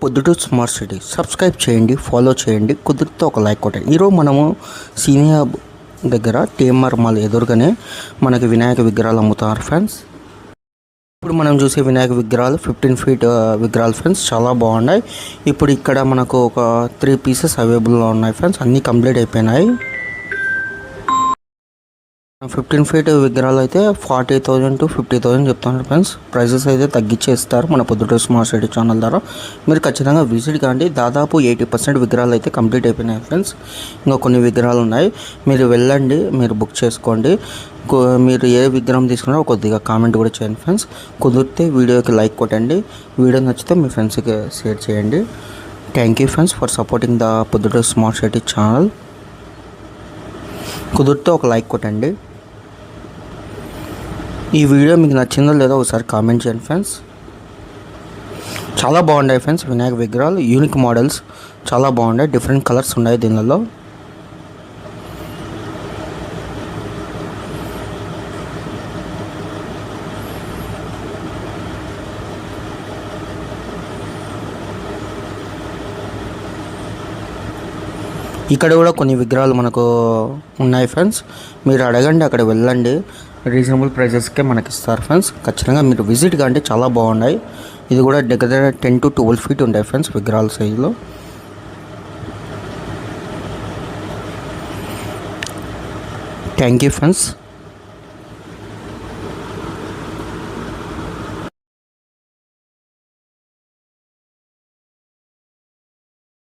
Proddatur smart city subscribe చేయండి, follow చేయండి, కుదిరితే ఒక లైక్ కొట్టండి. ఈరోజు మనము సీనియర్ దగ్గర టీఎంఆర్ మాల్ ఎదురుగానే మనకి వినాయక విగ్రహాలు అమ్ముతారు ఫ్రెండ్స్. ఇప్పుడు మనం చూసే వినాయక విగ్రహాలు 15 ఫీట్ విగ్రహాలు ఫ్రెండ్స్, చాలా బాగున్నాయి. ఇప్పుడు ఇక్కడ మనకు ఒక 3 పీసెస్ అవైలబుల్లో ఉన్నాయి ఫ్రెండ్స్, అన్నీ కంప్లీట్ అయిపోయినాయి. 15 ఫీట్ విగ్రహాలు అయితే 40,000 to 50,000 చెప్తున్నారు ఫ్రెండ్స్. ప్రైజెస్ అయితే తగ్గించేస్తారు మన పొద్దుటూరు స్మార్ట్ సిటీ ఛానల్ ద్వారా. మీరు ఖచ్చితంగా విజిట్ కాండి. దాదాపు 80% విగ్రహాలు అయితే కంప్లీట్ అయిపోయినాయి ఫ్రెండ్స్. ఇంకా కొన్ని విగ్రహాలు ఉన్నాయి, మీరు వెళ్ళండి, మీరు బుక్ చేసుకోండి. మీరు ఏ విగ్రహం తీసుకున్నారో కొద్దిగా కామెంట్ కూడా చేయండి ఫ్రెండ్స్. కుదిరితే వీడియోకి లైక్ కొట్టండి, వీడియో నచ్చితే మీ ఫ్రెండ్స్కి షేర్ చేయండి. Thank you friends for supporting the Proddatur smart city channel. కుదిరితే ఒక లైక్ కొట్టండి. ఈ వీడియో మీకు నచ్చిందో లేదో ఒకసారి కామెంట్ చేయండి ఫ్రెండ్స్. చాలా బాగున్నాయి ఫ్రెండ్స్ వినాయక విగ్రహాలు, యూనిక్ మోడల్స్ చాలా బాగున్నాయి, డిఫరెంట్ కలర్స్ ఉన్నాయి దీనిలో. ఇక్కడ కూడా కొన్ని విగ్రహాలు మనకు ఉన్నాయి ఫ్రెండ్స్, మీరు అడగండి, అక్కడ వెళ్ళండి, రీజనబుల్ ప్రైజెస్కే మనకి ఇస్తారు ఫ్రెండ్స్. ఖచ్చితంగా మీరు విజిట్ కాండి, చాలా బాగున్నాయి. ఇది కూడా దగ్గర 10 to 12 ఫీట్ ఉంటాయి ఫ్రెండ్స్ విగ్రహాల సైజులో. Thank you friends.